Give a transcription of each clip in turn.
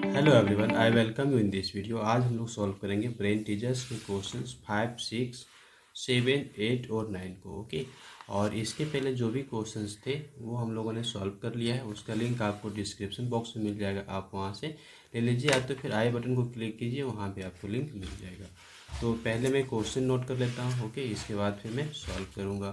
Hello everyone, I welcome you in this video. आज हम लोग सॉल्व करेंगे ब्रेन टीचर्स के क्वेश्चंस 5, 6, 7, 8 और 9 को। ओके, और इसके पहले जो भी क्वेश्चंस थे वो हम लोगों ने सॉल्व कर लिया है। उसका लिंक आपको डिस्क्रिप्शन बॉक्स में मिल जाएगा, आप वहां से ले लीजिए। आप तो फिर आई बटन को क्लिक कीजिए, वहाँ पे आपको लिंक मिल जाएगा। तो पहले मैं क्वेश्चन नोट कर लेता हूँ। ओके, इसके बाद फिर मैं सॉल्व करूँगा।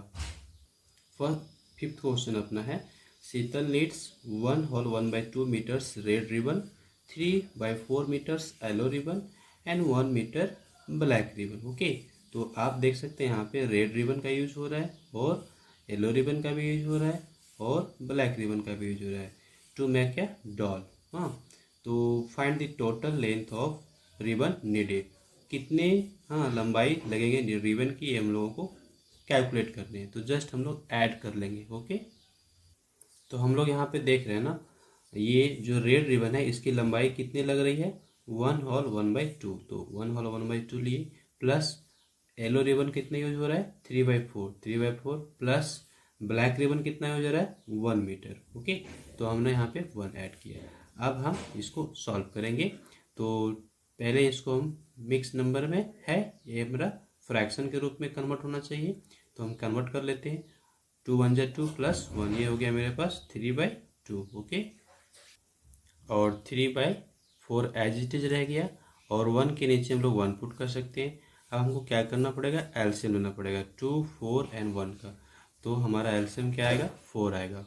फिफ्थ क्वेश्चन अपना है, Sheetal needs 1/1/2 metres red ribbon, 3/4 metres yellow ribbon and 1 metre black ribbon. Okay, तो आप देख सकते हैं यहाँ पे रेड रिबन का यूज हो रहा है और येलो रिबन का भी यूज हो रहा है और ब्लैक रिबन का भी यूज हो रहा है टू मेक ए डॉल। हाँ, तो find the total length of ribbon needed. कितने लंबाई लगेंगे रिबन की, ये हम लोगों को कैलकुलेट करने हैं। तो जस्ट हम लोग ऐड कर लेंगे। ओके, तो हम लोग यहाँ पे देख रहे हैं ना, ये जो रेड रिबन है इसकी लंबाई कितनी लग रही है, 1/1/2। तो 1/1/2 लिए, प्लस येलो रिबन कितना यूज हो रहा है, 3/4 प्लस ब्लैक रिबन कितना यूज हो रहा है, 1 मीटर। ओके, तो हमने यहाँ पे 1 ऐड किया। अब हम इसको सॉल्व करेंगे। तो पहले इसको हम मिक्स नंबर में है, ये मेरा फ्रैक्शन के रूप में कन्वर्ट होना चाहिए, तो हम कन्वर्ट कर लेते हैं। 2 1 2 प्लस 1, ये हो गया मेरे पास 3/2। ओके, और 3/4 एज इट इज रह गया, और 1 के नीचे हम लोग 1 पुट कर सकते हैं। अब हमको क्या करना पड़ेगा, एलसीएम लेना पड़ेगा 2, 4 एंड 1 का। तो हमारा एलसीएम क्या आएगा, 4 आएगा।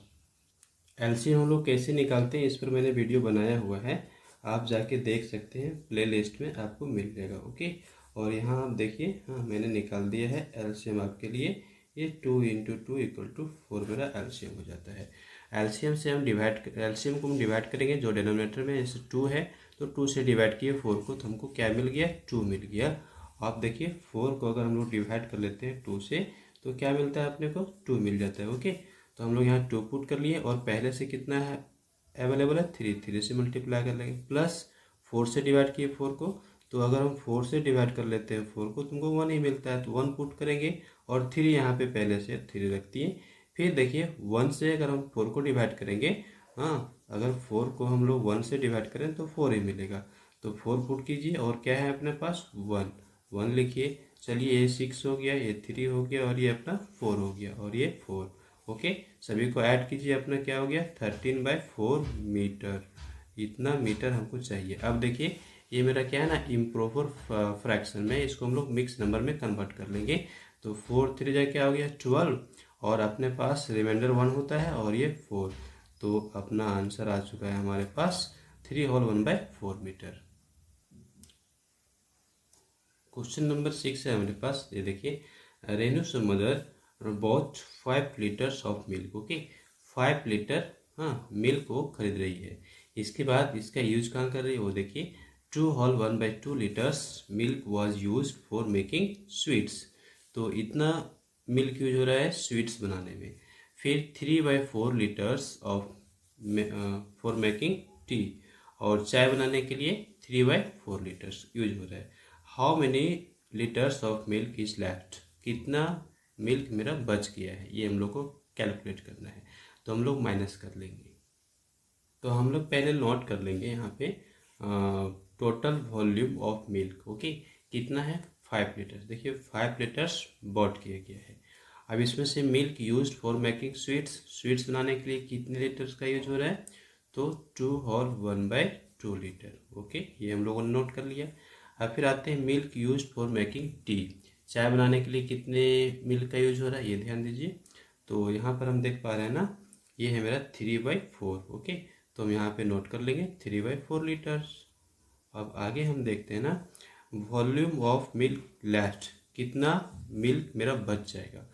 एलसीएम हम लोग कैसे निकालते हैं, इस पर मैंने वीडियो बनाया हुआ है, आप जाके देख सकते हैं, प्ले लिस्ट में आपको मिल जाएगा। ओके, और यहाँ आप देखिए, हाँ मैंने निकाल दिया है एलसीएम आपके लिए। ये 2 × 2 = 4 मेरा एलसीएम हो जाता है। एलसीएम से हम एलसीएम को हम डिवाइड करेंगे, जो डिनोमिनेटर में जैसे 2 है तो 2 से डिवाइड किए 4 को, तो हमको क्या मिल गया, 2 मिल गया। आप देखिए 4 को अगर हम लोग डिवाइड कर लेते हैं 2 से, तो क्या मिलता है अपने को, 2 मिल जाता है। ओके, तो हम लोग यहाँ 2 पुट कर लिए, और पहले से कितना है अवेलेबल है, 3 से मल्टीप्लाई कर लेंगे, प्लस 4 से डिवाइड किए 4 को। तो अगर हम 4 से डिवाइड कर लेते हैं 4 को, तुमको 1 ही मिलता है, तो 1 पुट करेंगे, और 3 यहाँ पे पहले से 3 रख दिए। फिर देखिए 1 से अगर हम 4 को डिवाइड करेंगे, हाँ अगर 4 को हम लोग 1 से डिवाइड करें तो 4 ही मिलेगा। तो 4 पुट कीजिए, और क्या है अपने पास, 1 लिखिए। चलिए ये 6 हो गया, ये 3 हो गया, और ये अपना 4 हो गया, और ये 4। ओके, सभी को ऐड कीजिए, अपना क्या हो गया, 13/4 मीटर। इतना मीटर हमको चाहिए। अब देखिए ये मेरा क्या है ना, इम्प्रॉपर फ्रैक्शन में, इसको हम लोग मिक्स नंबर में कन्वर्ट कर लेंगे। तो 4 3 जा क्या हो गया, 12, और अपने पास रिमाइंडर 1 होता है, और ये 4। तो अपना आंसर आ चुका है हमारे पास 3/1/4 मीटर। क्वेश्चन नंबर 6 है हमारे पास, ये देखिए, Renu's mother bought 5 litres of milk. Okay, 5 litre milk को खरीद रही है। इसके बाद इसका यूज कहाँ कर रही है, वो देखिए, 2/1/2 litres milk was use for making sweets. तो इतना मिल्क यूज हो रहा है स्वीट्स बनाने में। फिर 3/4 litres of for making tea, और चाय बनाने के लिए 3/4 लीटर्स यूज हो रहा है। How many litres of milk is left, कितना मिल्क मेरा बच गया है, ये हम लोग को कैलकुलेट करना है। तो हम लोग माइनस कर लेंगे। तो हम लोग पहले नोट कर लेंगे यहाँ पे total volume of milk. Okay, कितना है, 5 लीटर। देखिए 5 लीटर्स बॉट किया गया है। अब इसमें से milk use for making sweets बनाने के लिए कितने लीटर्स का यूज हो रहा है, तो 2/1/2 लीटर। ओके, ये हम लोगों ने नोट कर लिया। अब फिर आते हैं milk use for making tea, चाय बनाने के लिए कितने मिल्क का यूज हो रहा है, ये ध्यान दीजिए। तो यहाँ पर हम देख पा रहे हैं ना, ये है मेरा 3/4। ओके, तो हम यहाँ पे नोट कर लेंगे 3/4 लीटर्स। अब आगे हम देखते हैं ना, वॉल्यूम ऑफ मिल्क लेफ्ट, कितना मिल्क मेरा बच जाएगा।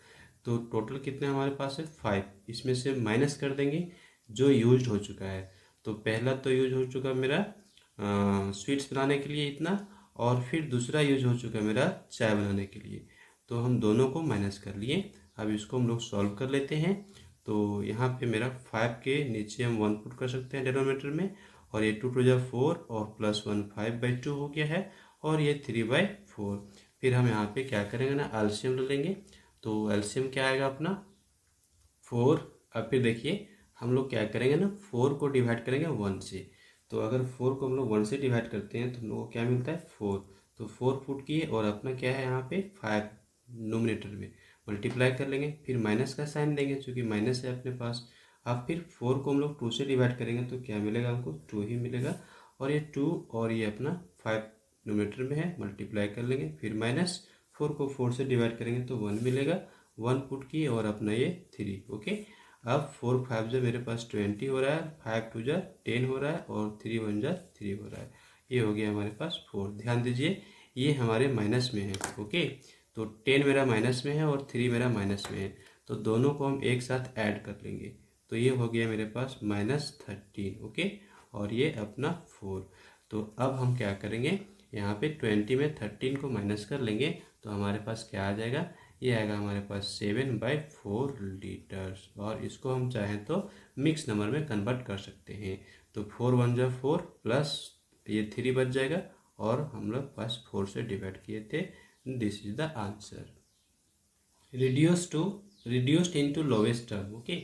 तो टोटल कितने हमारे पास है, 5। इसमें से माइनस कर देंगे जो यूज हो चुका है। तो पहला तो यूज हो चुका मेरा स्वीट्स बनाने के लिए इतना, और फिर दूसरा यूज हो चुका है मेरा चाय बनाने के लिए। तो हम दोनों को माइनस कर लिए। अब इसको हम लोग सॉल्व कर लेते हैं। तो यहाँ पे मेरा 5 के नीचे हम 1 पुट कर सकते हैं डिनोमिनेटर में, और ये 2 2 4, और +1 5/2 हो गया है, और ये 3/4। फिर हम यहाँ पे क्या करेंगे ना, एलसीएम ले लेंगे। तो एलसीएम क्या आएगा अपना, 4। अब फिर देखिए हम लोग क्या करेंगे ना, 4 को डिवाइड करेंगे 1 से। तो अगर 4 को हम लोग 1 से डिवाइड करते हैं तो हम लोग को क्या मिलता है 4। तो 4 पुट किए और अपना क्या है यहाँ पे 5 नोमिनेटर में मल्टीप्लाई कर लेंगे, फिर माइनस का साइन देंगे क्योंकि माइनस है अपने पास। अब फिर 4 को हम लोग 2 से डिवाइड करेंगे तो क्या मिलेगा हमको 2 ही मिलेगा, और ये 2 और ये अपना 5 नोमिनेटर में है मल्टीप्लाई कर लेंगे, फिर माइनस 4 को 4 से डिवाइड करेंगे तो 1 मिलेगा, 1 पुट किए और अपना ये 3। ओके, अब 4 5 जो मेरे पास 20 हो रहा है, 5 2 जा 10 हो रहा है और 3 1 जा 3 हो रहा है। ये हो गया हमारे पास 4। ध्यान दीजिए ये हमारे माइनस में है। ओके, तो 10 मेरा माइनस में है और 3 मेरा माइनस में है, तो दोनों को हम एक साथ ऐड कर लेंगे, तो ये हो गया मेरे पास -13। ओके, और ये अपना 4। तो अब हम क्या करेंगे, यहाँ पे 20 में 13 को माइनस कर लेंगे तो हमारे पास क्या आ जाएगा, ये आएगा हमारे पास 7/4 लीटर्स। और इसको हम चाहें तो मिक्स नंबर में कन्वर्ट कर सकते हैं, तो 4 1 जा 4 प्लस ये 3 बच जाएगा, और हम लोग पास 4 से डिवाइड किए थे। This is the answer. Reduced into lowest term. Okay,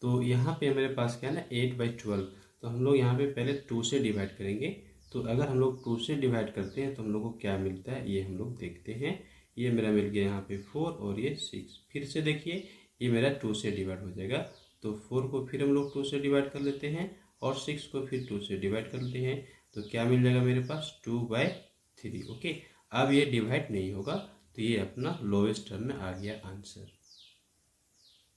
तो यहाँ पे मेरे पास क्या है ना 8/12, तो हम लोग यहाँ पे पहले 2 से डिवाइड करेंगे। तो अगर हम लोग 2 से डिवाइड करते हैं तो हम लोग को क्या मिलता है ये हम लोग देखते हैं। ये मेरा मिल गया यहाँ पे 4 और ये 6। फिर से देखिए ये मेरा 2 से डिवाइड हो जाएगा, तो 4 को फिर हम लोग 2 से डिवाइड कर लेते हैं और 6 को फिर 2 से डिवाइड कर लेते हैं, तो क्या मिल जाएगा मेरे पास 2/3। ओके, अब ये डिवाइड नहीं होगा, तो ये अपना लोवेस्ट टर्म में आ गया आंसर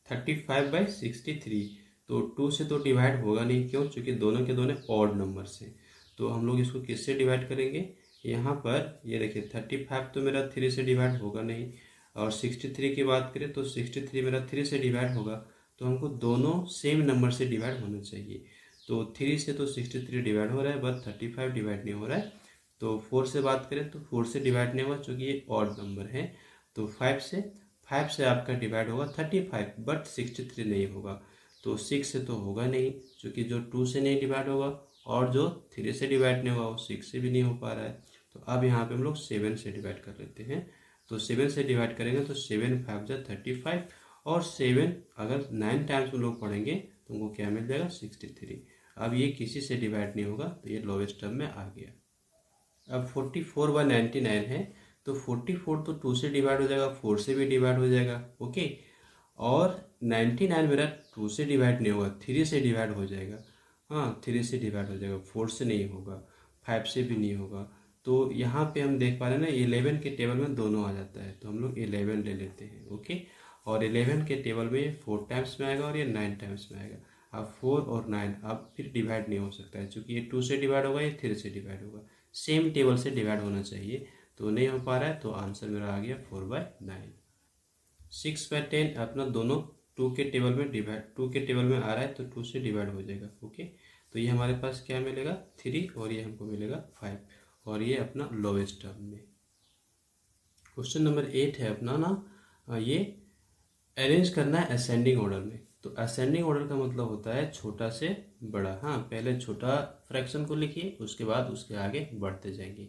35/63। तो 2 से तो डिवाइड होगा नहीं, क्यों, क्योंकि दोनों के दोनों ऑड नंबर से। तो हम लोग इसको किससे डिवाइड करेंगे, यहाँ पर ये देखिए 35 तो मेरा 3 से डिवाइड होगा नहीं, और 63 की बात करें तो 63 मेरा 3 से डिवाइड होगा, तो हमको दोनों सेम नंबर से डिवाइड होना चाहिए। तो 3 से तो 63 डिवाइड हो रहा है, बट 35 डिवाइड नहीं हो रहा है। तो 4 से बात करें तो 4 से डिवाइड नहीं होगा क्योंकि ये ऑड नंबर है। तो 5 से आपका डिवाइड होगा 35, बट 63 नहीं होगा। तो 6 से तो होगा नहीं क्योंकि जो 2 से नहीं डिवाइड होगा, और जो 3 से डिवाइड नहीं होगा वो 6 से भी नहीं हो पा रहा है। तो अब यहाँ पे हम लोग 7 से डिवाइड कर लेते हैं। तो 7 से डिवाइड करेंगे तो 7 5 जा 35, और 7 अगर 9 टाइम्स हम लोग पढ़ेंगे तो हमको क्या मिल जाएगा 63। अब ये किसी से डिवाइड नहीं होगा, तो ये लोवेस्ट टर्म में आ गया। अब 44/99 है, तो 44 तो 2 से डिवाइड हो जाएगा, 4 से भी डिवाइड हो जाएगा। ओके, और 99 मेरा 2 से डिवाइड नहीं होगा, 3 से डिवाइड हो जाएगा। हाँ, 3 से डिवाइड हो जाएगा, 4 से नहीं होगा, 5 से भी नहीं होगा। तो यहाँ पे हम देख पा रहे हैं ना 11 के टेबल में दोनों आ जाता है, तो हम लोग 11 ले लेते हैं। ओके, और 11 के टेबल में ये 4 टाइम्स में आएगा और ये 9 टाइम्स में आएगा। अब 4 और 9 अब फिर डिवाइड नहीं हो सकता है, क्योंकि ये 2 से डिवाइड होगा, ये 3 से डिवाइड होगा, सेम टेबल से डिवाइड होना चाहिए, तो नहीं हो पा रहा है, तो आंसर मेरा आ गया 4/9। 6/10 अपना दोनों 2 के टेबल में डिवाइड, 2 के टेबल में आ रहा है तो 2 से डिवाइड हो जाएगा। ओके, तो ये हमारे पास क्या मिलेगा 3, और ये हमको मिलेगा 5, और ये अपना लोवेस्ट टर्म में। क्वेश्चन नंबर 8 है अपना ना, ये अरेंज करना है असेंडिंग ऑर्डर में। तो असेंडिंग ऑर्डर का मतलब होता है छोटा से बड़ा। हाँ, पहले छोटा फ्रैक्शन को लिखिए, उसके बाद उसके आगे बढ़ते जाएंगे।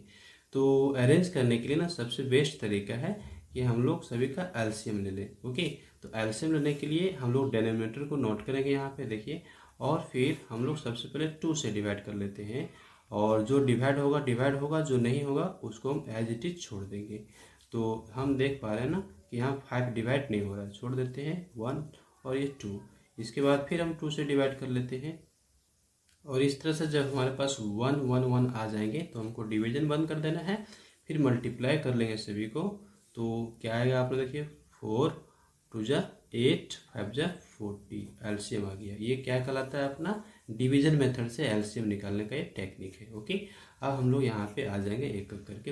तो अरेंज करने के लिए ना सबसे बेस्ट तरीका है कि हम लोग सभी का एलसीएम ले लें। ओके, तो एलसीएम लेने के लिए हम लोग डिनोमिनेटर को नोट करेंगे यहाँ पे देखिए, और फिर हम लोग सबसे पहले 2 से डिवाइड कर लेते हैं, और जो डिवाइड होगा, जो नहीं होगा उसको हम एज इट इज छोड़ देंगे। तो हम देख पा रहे हैं ना कि यहाँ 5 डिवाइड नहीं हो रहा है, छोड़ देते हैं 1 और ये 2। इसके बाद फिर हम 2 से डिवाइड कर लेते हैं, और इस तरह से जब हमारे पास 1 1 1 आ जाएंगे तो हमको डिवीजन बंद कर देना है, फिर मल्टीप्लाई कर लेंगे सभी को। तो क्या आएगा आपने देखिए 4 2 जा 8 5 जा 40, एलसीएम आ गया। ये क्या कहलाता है अपना डिवीजन मेथड से एलसीएम निकालने का ये टेक्निक है। ओके, अब हम लोग यहाँ पे आ जाएंगे एक एक करके।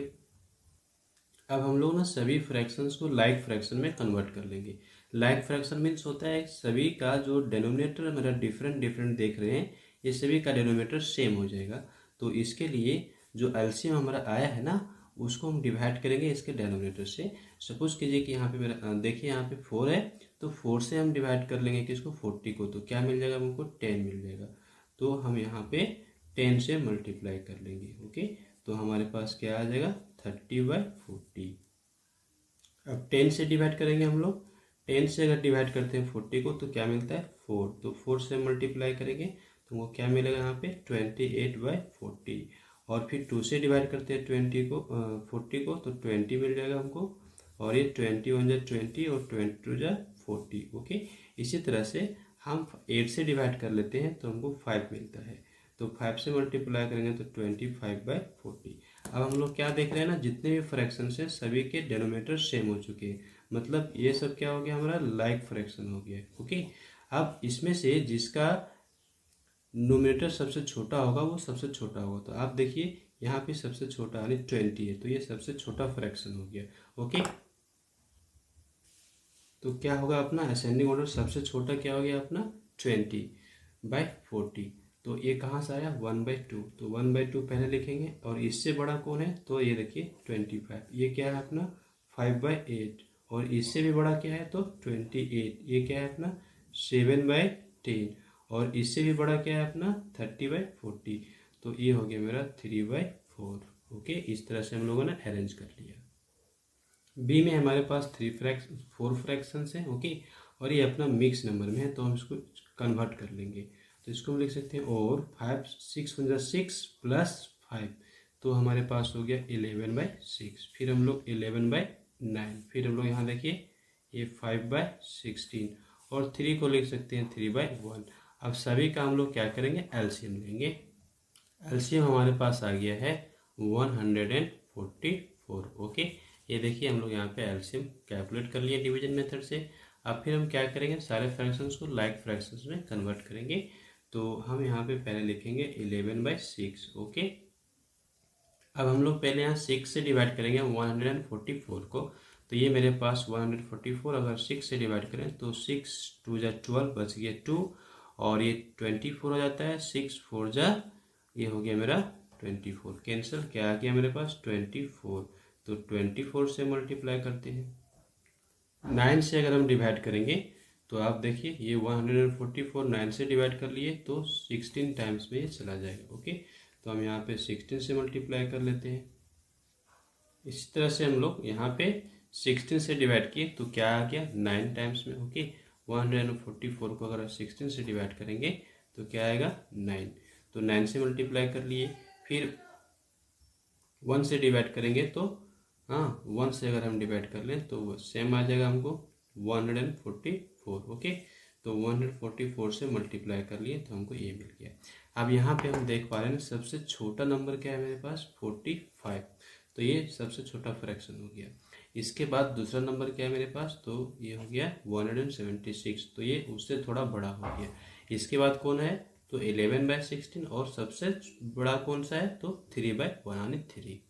अब हम लोग ना सभी फ्रैक्शंस को लाइक फ्रैक्शन में कन्वर्ट कर लेंगे। लाइक फ्रैक्शन मीन्स होता है सभी का जो डेनोमिनेटर मेरा डिफरेंट डिफरेंट देख रहे हैं, ये सभी का डेनोमिनेटर सेम हो जाएगा। तो इसके लिए जो एलसीएम हमारा आया है ना, उसको हम डिवाइड करेंगे इसके डेनोमिनेटर से। सपोज कीजिए कि यहाँ पे मेरा देखिए यहाँ पे 4 है, तो 4 से हम डिवाइड कर लेंगे किसको 40 को, तो क्या मिल जाएगा हमको 10 मिल जाएगा। तो हम यहाँ पे 10 से मल्टीप्लाई कर लेंगे। ओके, तो हमारे पास क्या आ जाएगा 30/40। अब 10 से डिवाइड करेंगे हम लोग, 10 से अगर डिवाइड करते हैं 40 को तो क्या मिलता है 4, तो 4 से मल्टीप्लाई करेंगे तुमको क्या मिलेगा यहाँ पे 28/40। और फिर 2 से डिवाइड करते हैं 40 को, तो 20 मिल जाएगा हमको। और ये 21 और 22 40। ओके, इसी तरह से हम 8 से डिवाइड कर लेते हैं तो हमको 5 मिलता है। तो 5 से मल्टीप्लाई करेंगे तो 25/40। अब हम लोग क्या देख रहे हैं ना, जितने भी फ्रैक्शन है सभी के डेनोमीटर सेम हो चुके हैं, मतलब ये सब क्या हो गया हमारा लाइक फ्रैक्शन हो गया। ओके, अब इसमें से जिसका नोमिनेटर सबसे छोटा होगा वो सबसे छोटा होगा। तो आप देखिए यहाँ पे सबसे छोटा यानी 20 है, तो ये सबसे छोटा फ्रैक्शन हो गया। ओके, तो क्या होगा अपना असेंडिंग ऑर्डर सबसे छोटा क्या हो गया अपना 20/40। तो ये कहाँ से आया 1/2, तो 1/2 पहले लिखेंगे। और इससे बड़ा कौन है, तो ये देखिए 25, ये क्या है अपना 5/8। और इससे भी बड़ा क्या है तो 28, ये क्या है अपना 7/10। और इससे भी बड़ा क्या है अपना 30/40। तो ये हो गया मेरा 3/4। ओके, इस तरह से हम लोगों ने अरेंज कर लिया। बी में हमारे पास 4 फ्रैक्शंस हैं। ओके, और ये अपना मिक्स नंबर में है तो हम इसको कन्वर्ट कर लेंगे। तो इसको हम लिख सकते हैं और 6 प्लस 5, तो हमारे पास हो गया 11/6। फिर हम लोग 11/9। फिर हम लोग यहाँ देखिए ये 5/16। और 3 को लिख सकते हैं 3/1। अब सभी का हम लोग क्या करेंगे एलसीएम लेंगे। एलसीएम हमारे पास आ गया है 144। ओके, ये देखिए हम लोग यहाँ पे एलसीएम कैलकुलेट कर लिए डिवीजन मेथड से। अब फिर हम क्या करेंगे सारे फ्रैक्शंस को लाइक फ्रैक्शंस में कन्वर्ट करेंगे। तो हम यहाँ पे पहले लिखेंगे 11/6। ओके, अब हम लोग पहले यहाँ 6 से डिवाइड करेंगे 144 को। तो ये मेरे पास 144 अगर 6 से डिवाइड करें तो 6 2 जा 12 बच गया 2। और ये 24 हो जाता है, 6 4 जा ये हो गया मेरा 24। कैंसिल क्या आ गया मेरे पास 24। तो 24 से मल्टीप्लाई करते हैं। 9 से अगर हम डिवाइड करेंगे तो आप देखिए ये 144 9 से डिवाइड कर लिए तो 16 टाइम्स में ये चला जाएगा। ओके, तो हम यहाँ पे 16 से मल्टीप्लाई कर लेते हैं। इसी तरह से हम लोग यहाँ पे 16 से डिवाइड किए तो क्या आ गया 9 टाइम्स में। ओके, 144 को अगर 16 से डिवाइड करेंगे तो क्या आएगा 9। तो 9 से मल्टीप्लाई कर लिए। फिर 1 से डिवाइड करेंगे तो हाँ 1 से अगर हम डिवाइड कर लें तो सेम आ जाएगा हमको 144। ओके, तो 144 से मल्टीप्लाई कर लिए तो हमको ये मिल गया। अब यहाँ पे हम देख पा रहे हैं सबसे छोटा नंबर क्या है मेरे पास 45। तो ये सबसे छोटा फ्रैक्शन हो गया। इसके बाद दूसरा नंबर क्या है मेरे पास, तो ये हो गया 176। तो ये उससे थोड़ा बड़ा हो गया। इसके बाद कौन है तो 11/16। और सबसे बड़ा कौन सा है तो 3/1 यानी 3।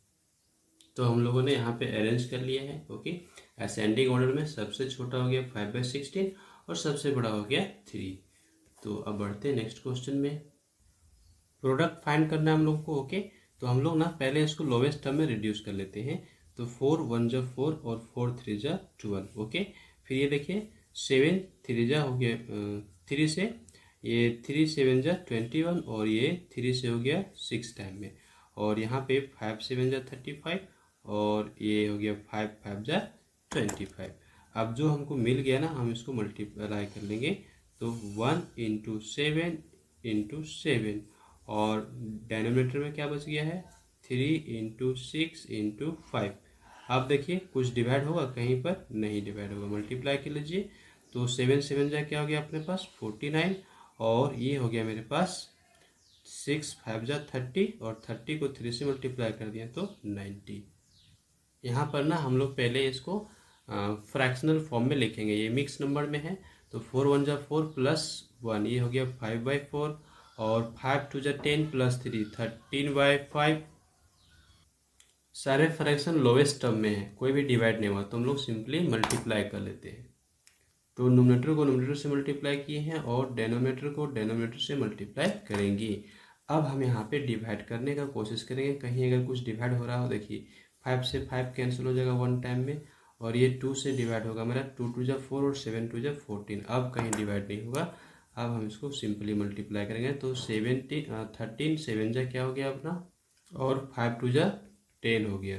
तो हम लोगों ने यहाँ पे अरेंज कर लिया है। ओके, असेंडिंग ऑर्डर में सबसे छोटा हो गया 5/16 और सबसे बड़ा हो गया 3। तो अब बढ़ते हैं नेक्स्ट क्वेश्चन में। प्रोडक्ट फाइंड करना है हम लोग को। ओके, तो हम लोग ना पहले इसको लोवेस्ट टर्म में रिड्यूस कर लेते हैं। तो 4 1 जा 4 और 4 3 जा 12। ओके, फिर ये देखिए 7 3 जा हो गया 3 से, ये 3 7 जा 21 और ये 3 से हो गया 6 टाइम में। और यहाँ पे 5 7 जा 35 और ये हो गया 5 5 जा 25। अब जो हमको मिल गया ना हम इसको मल्टीप्लाई कर लेंगे। तो 1 × 7 × 7 और डिनोमिनेटर में क्या बच गया है 3 × 6 × 5। आप देखिए कुछ डिवाइड होगा कहीं पर नहीं डिवाइड होगा, मल्टीप्लाई कर लीजिए। तो 7 7 जा क्या हो गया अपने पास 49 और ये हो गया मेरे पास 6 5 जा 30 और 30 को 3 से मल्टीप्लाई कर दिया तो 90। यहाँ पर ना हम लोग पहले इसको फ्रैक्शनल फॉर्म में लिखेंगे, ये मिक्स नंबर में है। तो 4 1 जा 4 प्लस 1 ये हो गया 5/4 और 5 2 जा 10 प्लस 3 13/5। सारे फ्रैक्शन लोवेस्ट टर्म में है, कोई भी डिवाइड नहीं हुआ तो हम लोग सिंपली मल्टीप्लाई कर लेते हैं। तो नोमिनेटर को नोमिनेटर से मल्टीप्लाई किए हैं और डेनोमिनेटर को डेनोमिनेटर से मल्टीप्लाई करेंगे। अब हम यहाँ पे डिवाइड करने का कोशिश करेंगे, कहीं अगर कुछ डिवाइड हो रहा हो। देखिए 5 से 5 कैंसिल हो जाएगा 1 टाइम में और ये 2 से डिवाइड होगा मेरा 2 2 जा 4 और 7 2 जा 14। अब कहीं डिवाइड नहीं होगा। अब हम इसको सिंपली मल्टीप्लाई करेंगे तो 13 7 जा क्या हो गया अपना और 5 2 जा 10 हो गया।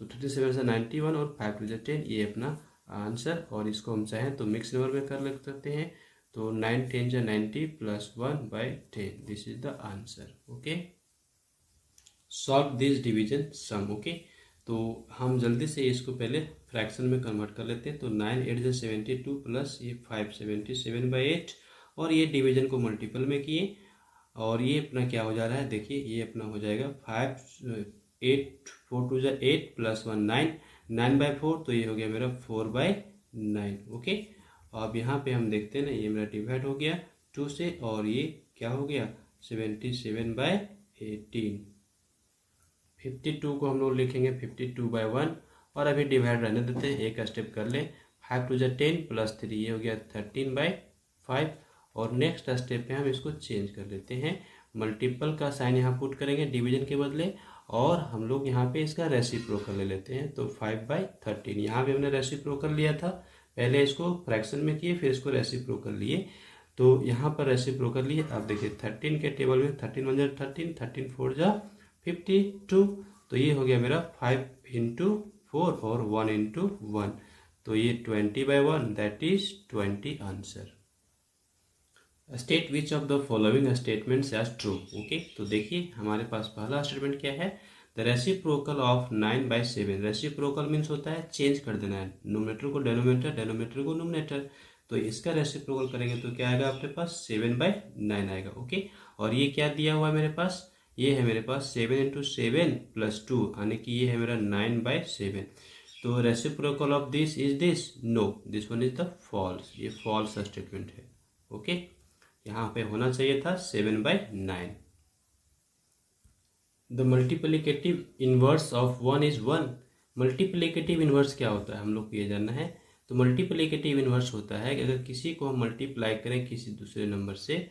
तो 37 से 91 और 5 2 जा 10 ये अपना आंसर। और इसको हम चाहें तो मिक्स नंबर में कर सकते हैं तो 9 10 जा 90 plus 1/10, this is the answer. Okay, solve this division sum. Okay, तो हम जल्दी से इसको पहले फ्रैक्शन में कन्वर्ट कर लेते हैं। तो 9 8 जा 72 प्लस ये 577/8, और ये डिवीजन को मल्टीपल में किए, और ये अपना क्या हो जा रहा है, देखिए ये अपना हो जाएगा 8 4 2 जा 8 प्लस 1 9, 9/4, तो ये हो गया मेरा 4/9। ओके, अब यहाँ पे हम देखते हैं ना, ये मेरा डिवाइड हो गया 2 से, और ये क्या हो गया 77/18। 52 को हम लोग लिखेंगे 52/1, और अभी डिवाइड रहने देते हैं, एक स्टेप कर ले। 5 2 जा 10 प्लस 3, ये हो गया 13/5, और नेक्स्ट स्टेप पे हम इसको चेंज कर लेते हैं, मल्टीपल का साइन यहाँ पुट करेंगे डिवीजन के बदले, और हम लोग यहाँ पे इसका रेसिप्रोकल ले लेते हैं। तो 5/13, यहाँ पे हमने रेसिप्रोकल लिया था, पहले इसको फ्रैक्शन में किए फिर इसको रेसिप्रोकल लिए, तो यहाँ पर रेसिप्रोकल लिए। अब देखिए 13 के टेबल में 13 1 जा 13, 13 4 जा 52, तो ये हो गया मेरा 5 इंटू 4 और 1 इंटू 1, तो ये 20/1, that is 20 answer. State which of the following statements as true. Okay, तो देखिए हमारे पास पहला स्टेटमेंट क्या है, the reciprocal of 9/7। Reciprocal means होता है चेंज कर देना है, नोमिनेटर को डेनोमिनेटर, डेनोमिनेटर को नोमिनेटर, तो इसका रेसिप्रोकल करेंगे तो क्या आएगा आपके पास 7/9 आएगा। ओके, और ये क्या दिया हुआ है मेरे पास, ये है मेरे पास 7 इंटू 7 प्लस 2, यानी कि ये है मेरा 9/7। तो reciprocal of this is this, no, this one is the false, ये फॉल्स स्टेटमेंट है। ओके, यहाँ पे होना चाहिए था 7/9। The multiplicative inverse of 1 is 1। Multiplicative inverse क्या होता है हम लोग को ये जानना है। तो मल्टीप्लिकेटिव इनवर्स होता है कि अगर किसी को हम मल्टीप्लाई करें किसी दूसरे नंबर से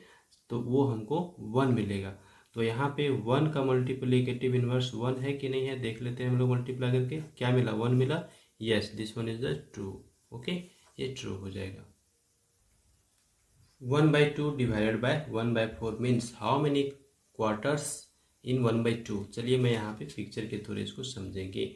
तो वो हमको 1 मिलेगा। तो यहाँ पे 1 का मल्टीप्लिकेटिव इनवर्स 1 है कि नहीं है देख लेते हैं हम लोग मल्टीप्लाई करके, क्या मिला 1 मिला, yes, this one is the true. Okay, ये ट्रू हो जाएगा। 1/2 divided by 1/4 means how many quarters in 1/2। चलिए मैं यहाँ पे पिक्चर के थ्रू इसको समझेंगे।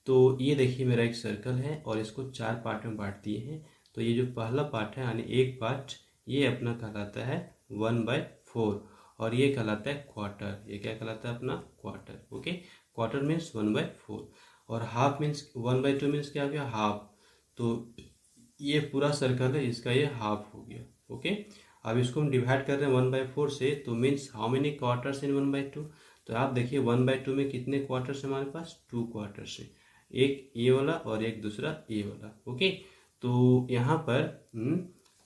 तो ये देखिए मेरा एक सर्कल है और इसको 4 पार्ट में बांट दिए हैं। तो ये जो पहला पार्ट है यानी एक पार्ट, ये अपना कहलाता है 1/4, और ये कहलाता है क्वार्टर। ये क्या कहलाता है अपना क्वार्टर। ओके, क्वार्टर मीन्स 1/4, और हाफ मीन्स 1/2 मीन्स क्या हो गया हाफ। तो ये पूरा सर्कल है, इसका ये हाफ हो गया। ओके, अब इसको हम डिवाइड कर रहे हैं 1/4 से, तो means how many quarters in 1/2। तो आप देखिए 1/2 में कितने क्वार्टर्स हमारे पास, 2 क्वार्टर्स है, एक ये वाला और एक दूसरा ये वाला। ओके, तो यहाँ पर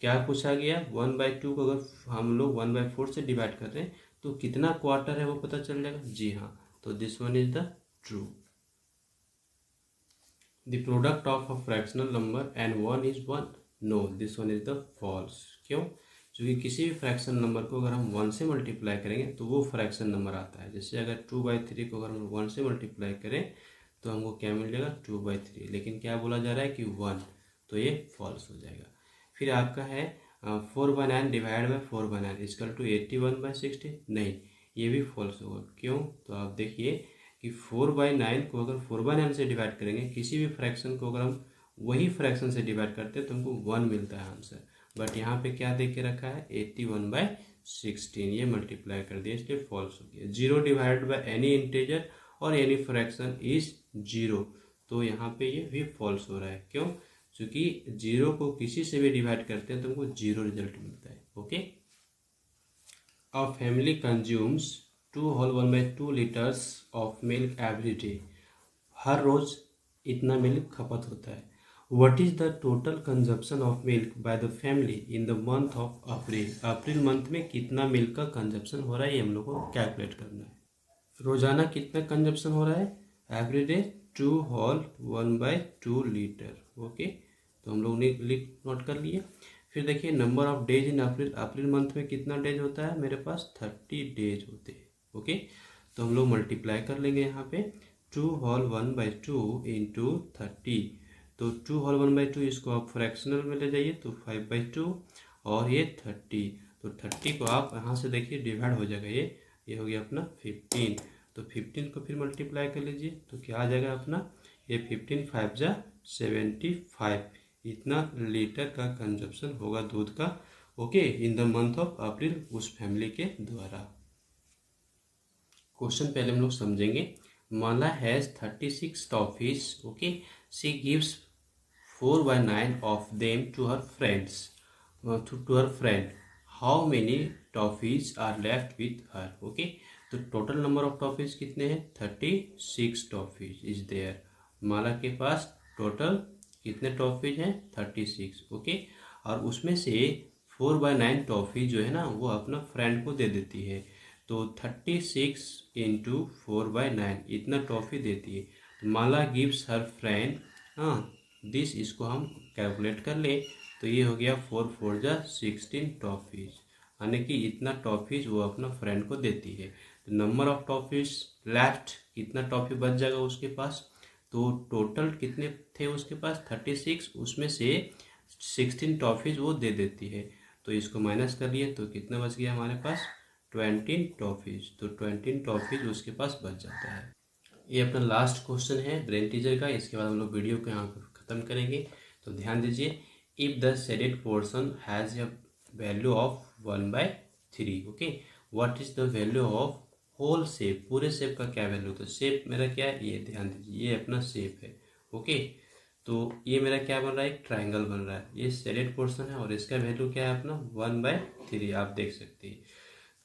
क्या पूछा गया, 1/2 को अगर हम लोग 1/4 से डिवाइड कर रहे हैं तो कितना क्वार्टर है वो पता चल जाएगा। जी हाँ, तो this one is the true. The product of a fractional number and 1 is 1, no, this one is the false. क्यों, क्योंकि किसी भी फ्रैक्शन नंबर को अगर हम 1 से मल्टीप्लाई करेंगे तो वो फ्रैक्शन नंबर आता है। जैसे अगर 2/3 को अगर हम 1 से मल्टीप्लाई करें तो हमको क्या मिल जाएगा 2/3, लेकिन क्या बोला जा रहा है कि 1, तो ये फॉल्स हो जाएगा। फिर आपका है 4/9 डिवाइड बाई 4/9 इक्वल टू 81/60, नहीं, ये भी फॉल्स होगा। क्यों, तो आप देखिए कि 4/9 को अगर 4/9 से डिवाइड करेंगे, किसी भी फ्रैक्शन को अगर हम वही फ्रैक्शन से डिवाइड करते हैं तो हमको 1 मिलता है आंसर, बट यहाँ पे क्या दे के रखा है 81/16, ये मल्टीप्लाई कर दिया इसलिए फॉल्स हो गया। 0 डिवाइड बाय एनी इंटीजर और एनी फ्रैक्शन इज 0, तो यहाँ पे ये भी फॉल्स हो रहा है। क्यों, क्योंकि 0 को किसी से भी डिवाइड करते हैं तो हमको 0 रिजल्ट मिलता है। Okay, a family consumes 2 litres of milk every day. हर रोज इतना मिल्क खपत होता है। What is the total consumption of milk by the family in the month of April. April month में कितना मिल्क का कंजप्शन हो रहा है ये हम लोग को कैलकुलेट करना है। रोजाना कितना कंजप्शन हो रहा है, एवरी डे 2 लीटर। ओके, तो हम लोग ने नोट कर लिए। फिर देखिए number of days in April, April month में कितना डेज होता है मेरे पास 30 डेज होते हैं। ओके, तो हम लोग मल्टीप्लाई कर लेंगे यहाँ पे 2 इंटू 30, तो 2 इसको आप फ्रैक्शनल में ले जाइए तो 5/2, और ये 30, तो 30 को आप यहाँ से देखिए डिवाइड हो जाएगा, ये हो गया अपना 15, तो 15 को फिर मल्टीप्लाई कर लीजिए तो क्या आ जाएगा अपना, ये 15 5 जा 75, इतना लीटर का कंजप्शन होगा दूध का okay, in the month of April, उस फैमिली के द्वारा। क्वेश्चन पहले हम लोग समझेंगे। Mala has 36 toffees. Okay, she gives 4/9 of them to her friends, to her friend. How many toffees are left with her? Okay, तो टोटल नंबर ऑफ टॉफीज कितने हैं? 36 टॉफीज इज देयर। माला के पास टोटल कितने टॉफीज हैं? 36। ओके, और उसमें से 4/9 toffee जो है ना वो अपना फ्रेंड को दे देती है। तो 36 इंटू 4/9 इतना टॉफी देती है। तो माला गिव्स हर फ्रेंड, हाँ दिस, इसको हम कैलकुलेट कर ले तो ये हो गया 4×4=16 टॉफीज, यानी कि इतना टॉफीज वो अपना फ्रेंड को देती है। तो नंबर ऑफ टॉफीज लेफ्ट, कितना टॉफी बच जाएगा उसके पास? तो टोटल कितने थे उसके पास? 36, उसमें से 16 टॉफीज वो दे देती है। तो इसको माइनस कर लिए तो कितना बच गया हमारे पास? 20 टॉफीज। तो 20 टॉफीज उसके पास बच जाता है। ये अपना लास्ट क्वेश्चन है ब्रेन टीजर का। इसके बाद हम लोग वीडियो को यहाँ पर ख़त्म करेंगे। तो ध्यान दीजिए, if the shaded portion has a value of 1/3। Okay, what is the value of whole shape? पूरे शेप का क्या वैल्यू? तो शेप मेरा क्या है, ये ध्यान दीजिए, ये अपना शेप है। ओके, तो ये मेरा क्या बन रहा है? एक ट्राइंगल बन रहा है। ये शेडेड पोर्शन है और इसका वैल्यू क्या है अपना? 1/3, आप देख सकते हैं।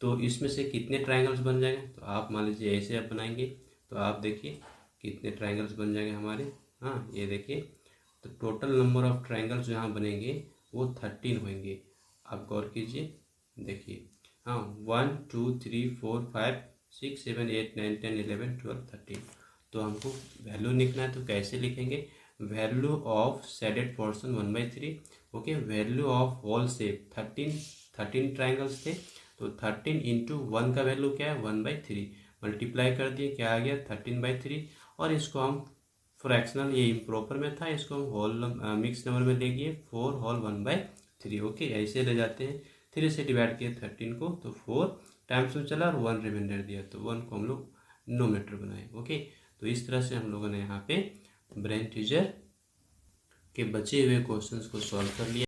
तो इसमें से कितने ट्राइंगल्स बन जाएंगे? तो आप मान लीजिए ऐसे आप बनाएंगे तो आप देखिए कितने ट्राइंगल्स बन जाएंगे हमारे। हाँ, ये देखिए, तो टोटल नंबर ऑफ ट्राइंगल्स जो यहाँ बनेंगे वो 13 होंगे। आप गौर कीजिए, देखिए, हाँ 1 2 3 4 5 6 7 8 9 10 11 12 13। तो हमको वैल्यू लिखना है तो कैसे लिखेंगे? Value of shaded portion 1/3। Okay, value of whole shape 13 triangles थे। तो 13 इंटू 1 का वैल्यू क्या है? 1/3। मल्टीप्लाई कर दिए, क्या आ गया? 13/3। और इसको हम फ्रैक्शनल, ये इम्प्रॉपर में था, इसको हम होल मिक्स नंबर में ले गए 4 होल 1/3। ओके, ऐसे ले जाते हैं। 3 से डिवाइड किए 13 को तो 4 टाइम्स में चला और 1 रिमाइंडर दिया, तो 1 को हम लोग नोमीटर बनाए। ओके, तो इस तरह से हम लोगों ने यहाँ पे ब्रेन टीजर के बचे हुए क्वेश्चंस को सॉल्व कर लिया।